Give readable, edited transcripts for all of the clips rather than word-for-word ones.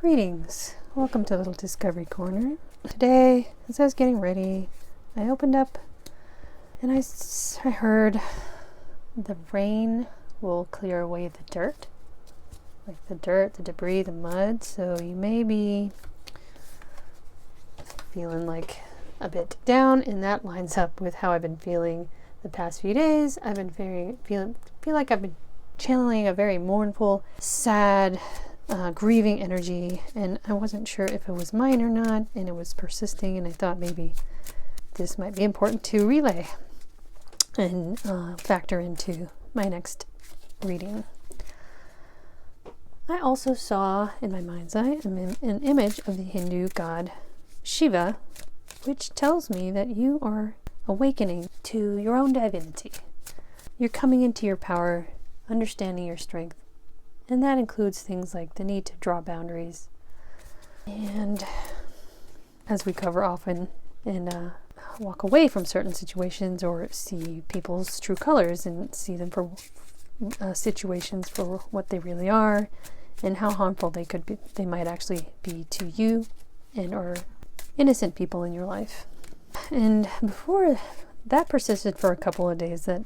Greetings. Welcome to Little Discovery Corner. Today, as I was getting ready, I opened up and I heard the rain will clear away the dirt. Like the dirt, the debris, the mud. So you may be feeling like a bit down, and that lines up with how I've been feeling the past few days. I've been feel like I've been channeling a very mournful, sad, grieving energy, and I wasn't sure if it was mine or not, and it was persisting, and I thought maybe this might be important to relay and factor into my next reading. I also saw in my mind's eye an image of the Hindu god Shiva, which tells me that you are awakening to your own divinity. You're coming into your power, understanding your strength. And that includes things like the need to draw boundaries. And as we cover often, and walk away from certain situations or see people's true colors and see them for situations for what they really are and how harmful they might actually be to you and or innocent people in your life. And before that persisted for a couple of days, that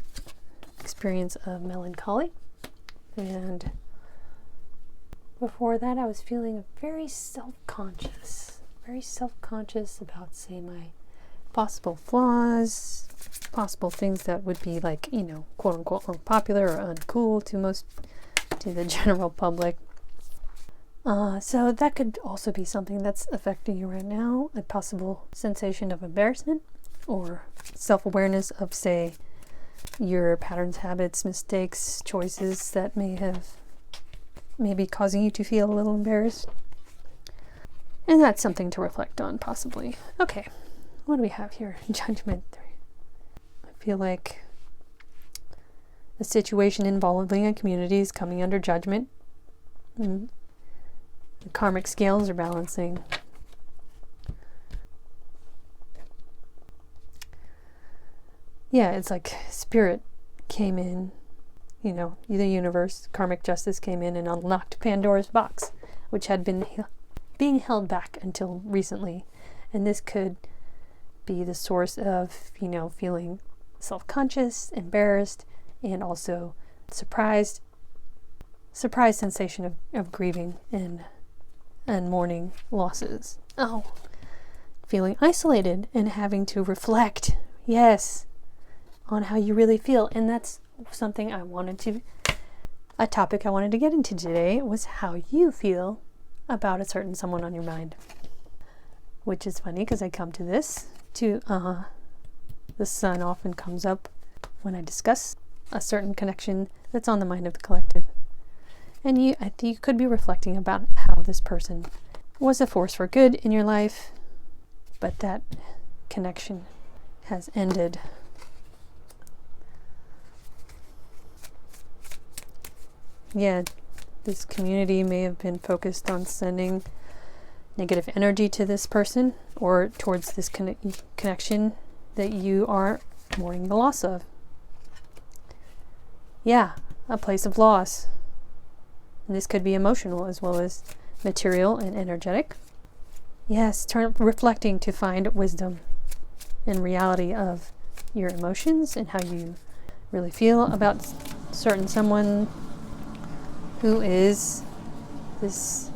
experience of melancholy, and before that, I was feeling very self-conscious about, say, my possible flaws, possible things that would be like, quote unquote, unpopular or uncool to the general public. So that could also be something that's affecting you right now, a possible sensation of embarrassment or self-awareness of, say, your patterns, habits, mistakes, choices that may be causing you to feel a little embarrassed. And that's something to reflect on, possibly. Okay, what do we have here? Judgment. I feel like the situation involving a community is coming under judgment. And the karmic scales are balancing. Yeah, it's like spirit came in. The universe, karmic justice came in and unlocked Pandora's box, which had been being held back until recently. And this could be the source of, feeling self-conscious, embarrassed, and also surprise sensation of grieving and mourning losses. Oh, feeling isolated and having to reflect, yes, on how you really feel. And that's something a topic I wanted to get into today was how you feel about a certain someone on your mind. Which is funny because I come to this, the sun often comes up when I discuss a certain connection that's on the mind of the collective. And I think you could be reflecting about how this person was a force for good in your life, but that connection has ended. Yeah, this community may have been focused on sending negative energy to this person or towards this connection that you are mourning the loss of. Yeah, a place of loss. And this could be emotional as well as material and energetic. Yes, reflecting to find wisdom and reality of your emotions and how you really feel about certain someone who is this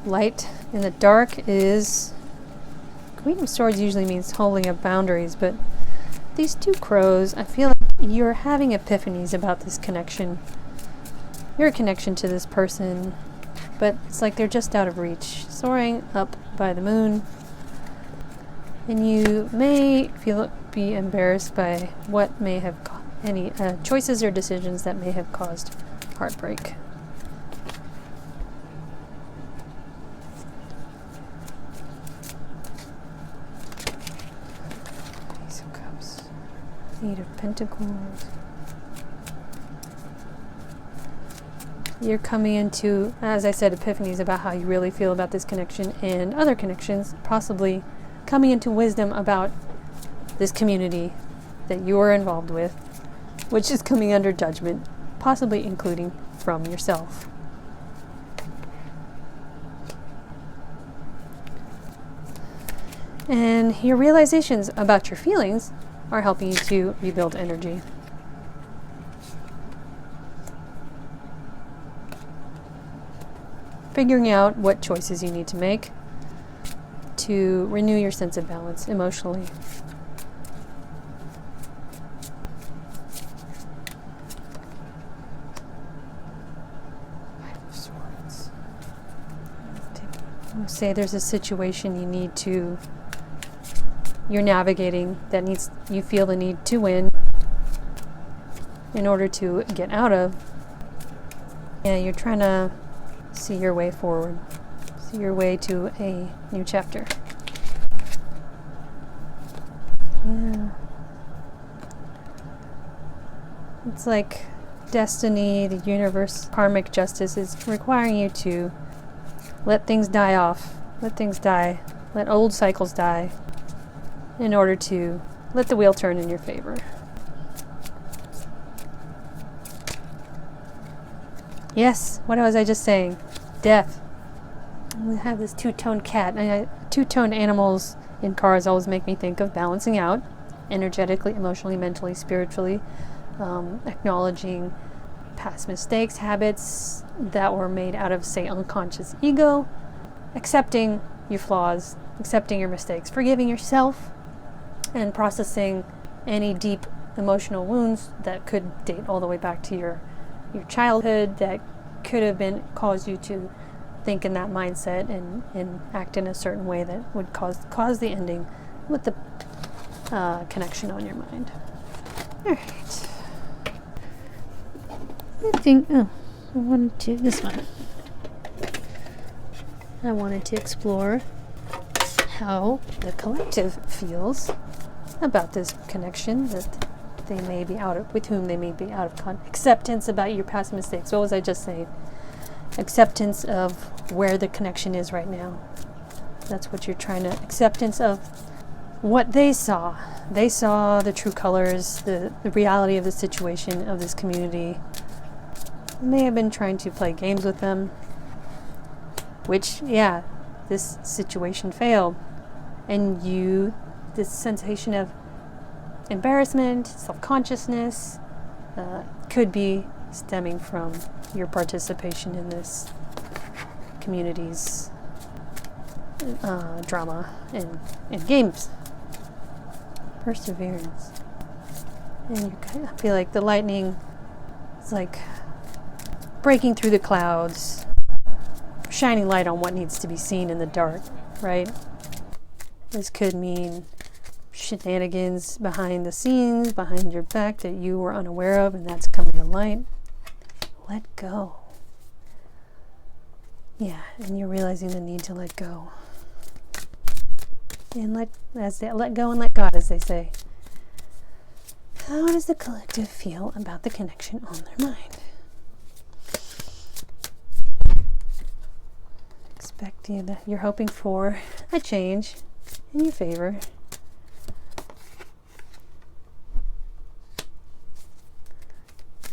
light in the dark. Is Queen of Swords usually means holding up boundaries, but these two crows, I feel like you're having epiphanies about this connection, your connection to this person, but it's like they're just out of reach, soaring up by the moon, and you may be embarrassed by what may have any choices or decisions that may have caused heartbreak. Ace of Cups, Eight of Pentacles. You're coming into, as I said, epiphanies about how you really feel about this connection and other connections, possibly coming into wisdom about this community that you are involved with, which is coming under judgment, possibly including from yourself. And your realizations about your feelings are helping you to rebuild energy. Figuring out what choices you need to make to renew your sense of balance emotionally. Say there's a situation you're navigating that you feel the need to win in order to get out of. And you're trying to see your way forward, see your way to a new chapter. Yeah. It's like destiny, the universe, karmic justice is requiring you to let things die off, let things die, let old cycles die, in order to let the wheel turn in your favor. Yes, what was I just saying? Death. We have this two-toned cat. Two-toned animals in cars always make me think of balancing out, energetically, emotionally, mentally, spiritually, acknowledging past mistakes, habits that were made out of, say, unconscious ego, accepting your flaws, accepting your mistakes, forgiving yourself, and processing any deep emotional wounds that could date all the way back to your childhood that could have caused you to think in that mindset and act in a certain way that would cause the ending with the connection on your mind. All right. I wanted to explore how the collective feels about this connection that they may be with whom they may be out of acceptance about your past mistakes. What was I just saying? Acceptance of where the connection is right now. That's what you're trying to, acceptance of what they saw. They saw the true colors, the reality of the situation of this community. You may have been trying to play games with them, which, yeah, this situation failed. And this sensation of embarrassment, self-consciousness, could be stemming from your participation in this community's drama and games. Perseverance. And you kind of feel like the lightning is like breaking through the clouds, shining light on what needs to be seen in the dark, right? This could mean shenanigans behind the scenes, behind your back that you were unaware of, and that's coming to light. Let go. Yeah, and you're realizing the need to let go. And let go and let God, as they say. How does the collective feel about the connection on their mind? Expecting that you're hoping for a change in your favor.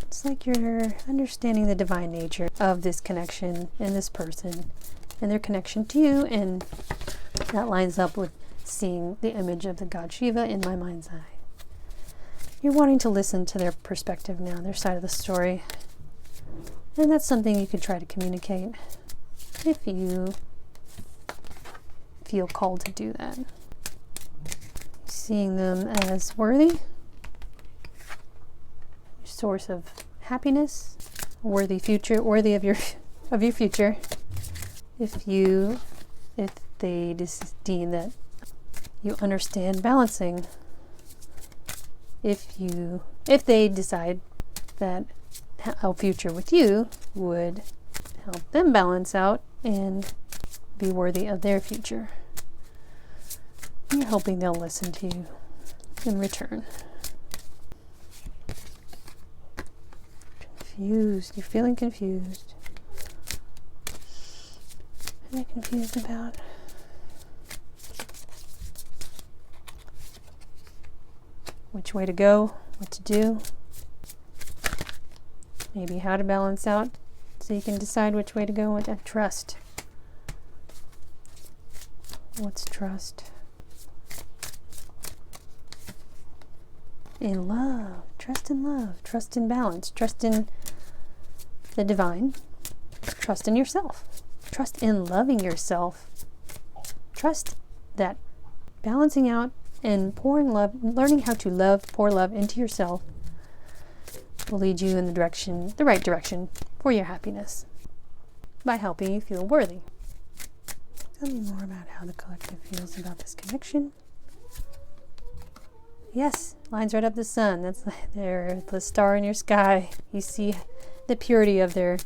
It's like you're understanding the divine nature of this connection and this person and their connection to you, and that lines up with seeing the image of the god Shiva in my mind's eye. You're wanting to listen to their perspective now, their side of the story. And that's something you could try to communicate if you feel called to do that. Seeing them as worthy, source of happiness, worthy future, worthy of your future. If they deem that you understand balancing, if they decide that a future with you would help them balance out and be worthy of their future. You're hoping they'll listen to you in return. Confused. You're feeling confused. What am I confused about? Which way to go, what to do, maybe how to balance out so you can decide which way to go. What to trust. What's trust? in love. Trust in love. Trust in balance. Trust in the divine. Trust in yourself. Trust in loving yourself. Trust that balancing out and pouring love, learning how to love, pour love into yourself will lead you in the right direction for your happiness by helping you feel worthy. Tell me more about how the collective feels about this connection. Yes, lines right up the sun. That's the star in your sky. You see the purity of their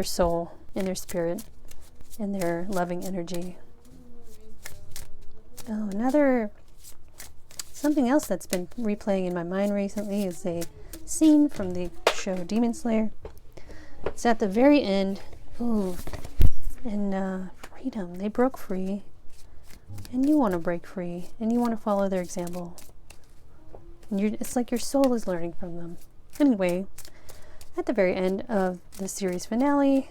soul and their spirit and their loving energy. Oh, something else that's been replaying in my mind recently is a scene from the show Demon Slayer. It's at the very end. Ooh, and freedom. They broke free, and you want to break free, and you want to follow their example. And it's like your soul is learning from them. Anyway, at the very end of the series finale,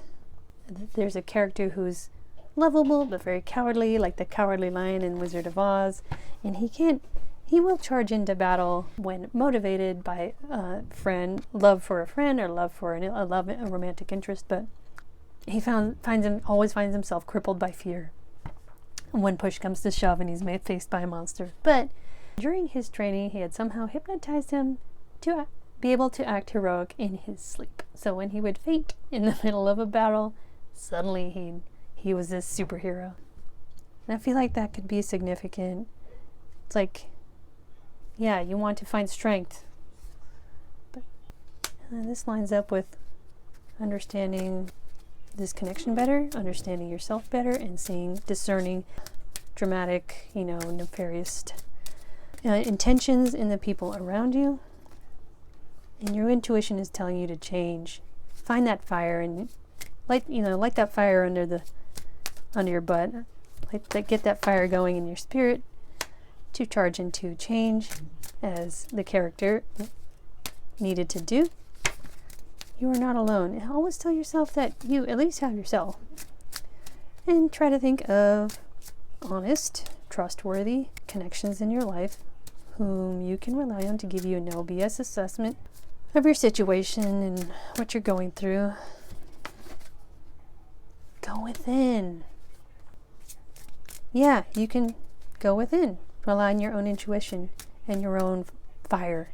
there's a character who's lovable but very cowardly, like the cowardly lion in Wizard of Oz, and he will charge into battle when motivated by love for a friend or love for a romantic interest, but he always finds himself crippled by fear when push comes to shove and he's faced by a monster. But during his training, he had somehow hypnotized him to be able to act heroic in his sleep. So when he would faint in the middle of a battle, suddenly he was this superhero. And I feel like that could be significant. It's like, yeah, you want to find strength. But this lines up with understanding this connection better, understanding yourself better, and discerning dramatic, nefarious intentions in the people around you. And your intuition is telling you to change. Find that fire and light that fire under your butt. Get that fire going in your spirit to charge into change as the character needed to do. You are not alone. And always tell yourself that you at least have yourself. And try to think of honest, trustworthy connections in your life whom you can rely on to give you a no BS assessment of your situation and what you're going through. Go within. Yeah, you can go within. Rely on your own intuition and your own fire.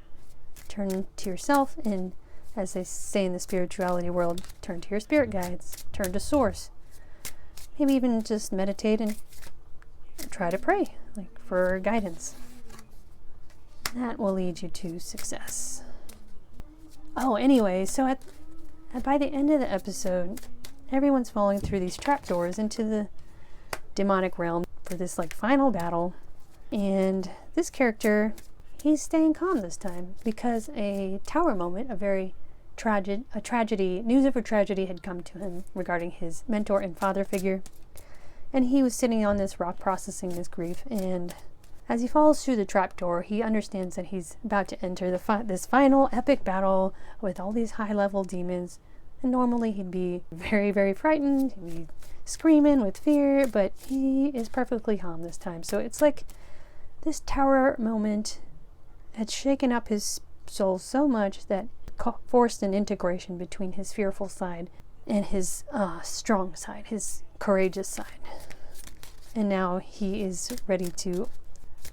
Turn to yourself, and as they say in the spirituality world, turn to your spirit guides. Turn to source. Maybe even just meditate and try to pray, for guidance. That will lead you to success. Oh, anyway, so by the end of the episode, everyone's falling through these trapdoors into the demonic realm for this final battle. And this character, he's staying calm this time because a tower moment, news of a tragedy had come to him regarding his mentor and father figure. And he was sitting on this rock processing his grief, and as he falls through the trapdoor, he understands that he's about to enter this final epic battle with all these high-level demons. And normally he'd be very, very frightened, he'd be screaming with fear, but he is perfectly calm this time. So it's like this tower moment had shaken up his soul so much that forced an integration between his fearful side and his strong side, his courageous side. And now he is ready to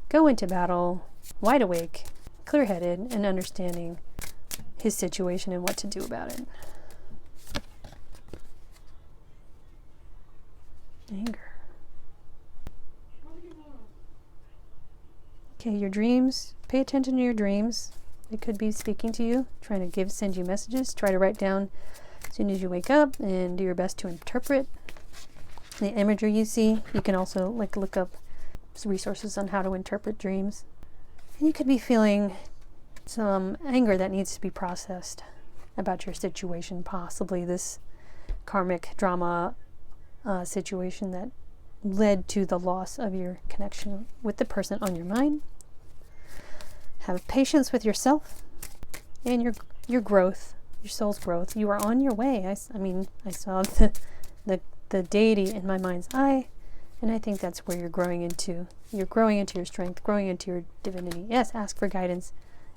go into battle wide awake, clear-headed, and understanding his situation and what to do about it. Anger. Okay, your dreams. Pay attention to your dreams. They could be speaking to you, trying to send you messages. Try to write down as soon as you wake up and do your best to interpret the imagery you see. You can also look up resources on how to interpret dreams. And you could be feeling some anger that needs to be processed about your situation, possibly this karmic drama situation that led to the loss of your connection with the person on your mind. Have patience with yourself and your growth, your soul's growth. You are on your way. I saw the deity in my mind's eye, and I think that's where you're growing into. You're growing into your strength, growing into your divinity. Yes, ask for guidance.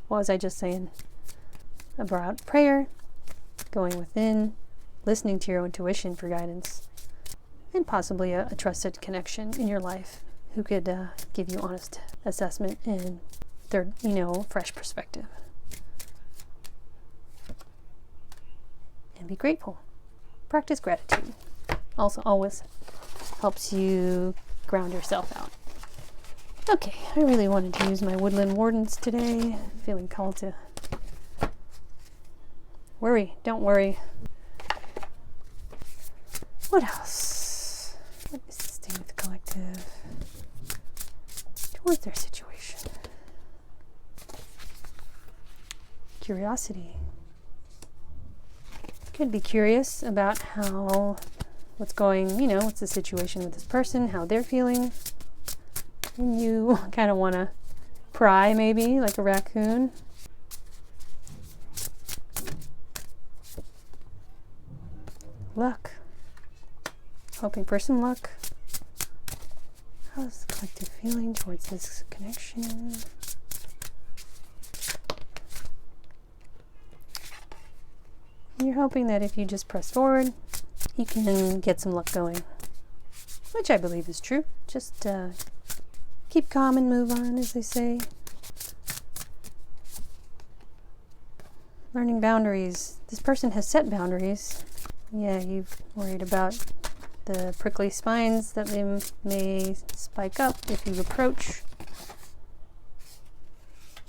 What was I just saying? About prayer, going within, listening to your intuition for guidance, and possibly a trusted connection in your life who could give you honest assessment and their, fresh perspective. And be grateful. Practice gratitude. Also always helps you ground yourself out. Okay, I really wanted to use my woodland wardens today. Feeling called to worry. Don't worry. What else? What is this thing with the collective towards their situation? Curiosity. Could be curious about what's the situation with this person, how they're feeling. And you kind of want to pry, maybe, like a raccoon. Luck. Hoping for some luck. How's the collective feeling towards this connection? You're hoping that if you just press forward, you can get some luck going. Which I believe is true. Just keep calm and move on, as they say. Learning boundaries. This person has set boundaries. Yeah, you've worried about the prickly spines that they may spike up if you approach.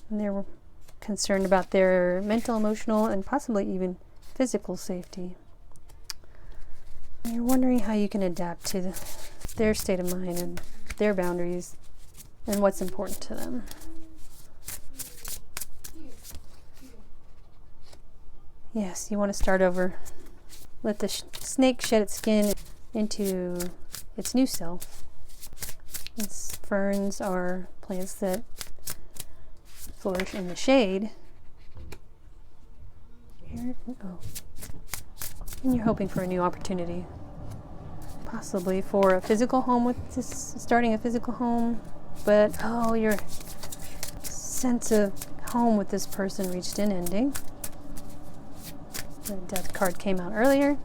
And they're concerned about their mental, emotional, and possibly even physical safety. And you're wondering how you can adapt to their state of mind and their boundaries and what's important to them. Yes, you want to start over. Let the snake shed its skin into its new self. These ferns are plants that flourish in the shade. And you're hoping for a new opportunity. Possibly for a physical home starting a physical home. But, your sense of home with this person reached an ending. The death card came out earlier.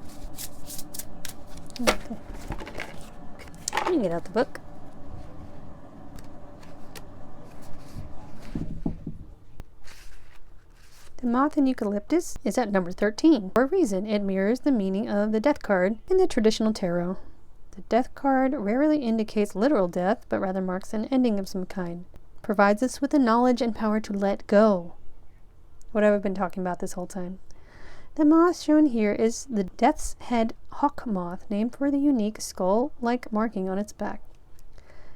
Okay. Let me get out the book. The moth in eucalyptus is at number 13. For a reason, it mirrors the meaning of the death card in the traditional tarot. The death card rarely indicates literal death, but rather marks an ending of some kind. Provides us with the knowledge and power to let go. What I've been talking about this whole time. The moth shown here is the death's head hawk moth, named for the unique skull-like marking on its back.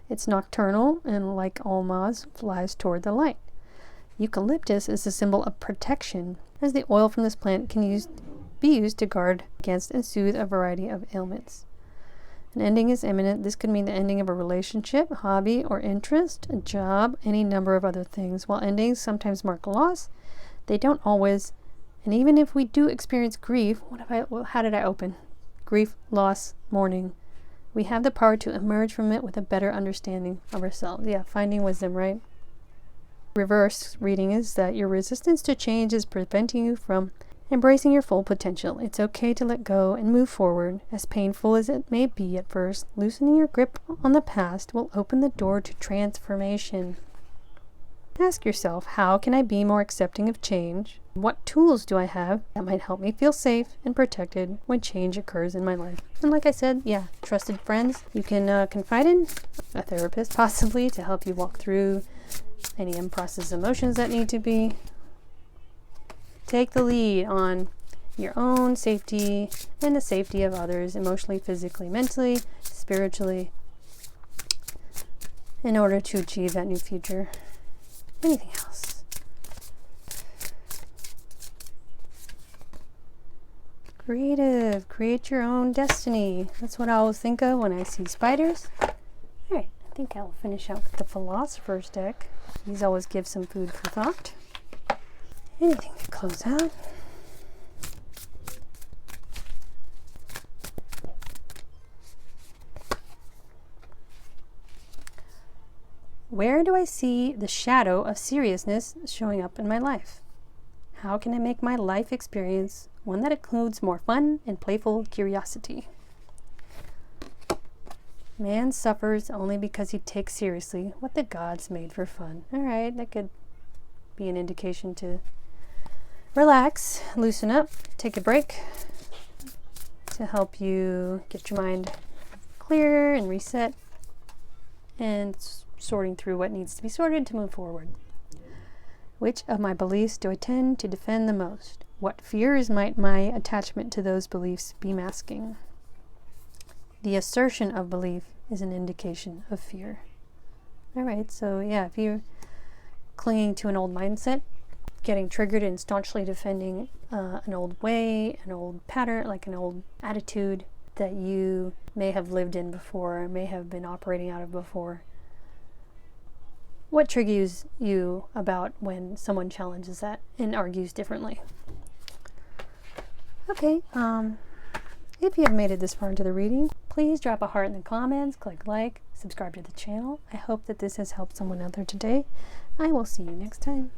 It's nocturnal and, like all moths, flies toward the light. Eucalyptus is a symbol of protection, as the oil from this plant can be used to guard against and soothe a variety of ailments. An ending is imminent. This could mean the ending of a relationship, hobby, or interest, a job, any number of other things. While endings sometimes mark loss, they don't always. And even if we do experience grief, how did I open? Grief, loss, mourning. We have the power to emerge from it with a better understanding of ourselves. Yeah, finding wisdom, right? Reverse reading is that your resistance to change is preventing you from embracing your full potential. It's okay to let go and move forward. As painful as it may be at first, loosening your grip on the past will open the door to transformation. Ask yourself, how can I be more accepting of change? What tools do I have that might help me feel safe and protected when change occurs in my life? And like I said, trusted friends you can confide in, a therapist possibly to help you walk through any unprocessed emotions that need to be. Take the lead on your own safety and the safety of others, emotionally, physically, mentally, spiritually, in order to achieve that new future. Anything else? Creative. Create your own destiny. That's what I always think of when I see spiders. Alright, I think I'll finish out with the Philosopher's deck. These always give some food for thought. Anything to close out. Where do I see the shadow of seriousness showing up in my life? How can I make my life experience one that includes more fun and playful curiosity? Man suffers only because he takes seriously what the gods made for fun. All right, that could be an indication to relax, loosen up, take a break to help you get your mind clear and reset and sorting through what needs to be sorted to move forward. Which of my beliefs do I tend to defend the most? What fears might my attachment to those beliefs be masking? The assertion of belief is an indication of fear. All right, so yeah, if you're clinging to an old mindset, getting triggered and staunchly defending an old way, an old pattern, like an old attitude that you may have lived in before, may have been operating out of before, what triggers you about when someone challenges that and argues differently? Okay, if you have made it this far into the reading, please drop a heart in the comments, click like, subscribe to the channel. I hope that this has helped someone out there today. I will see you next time.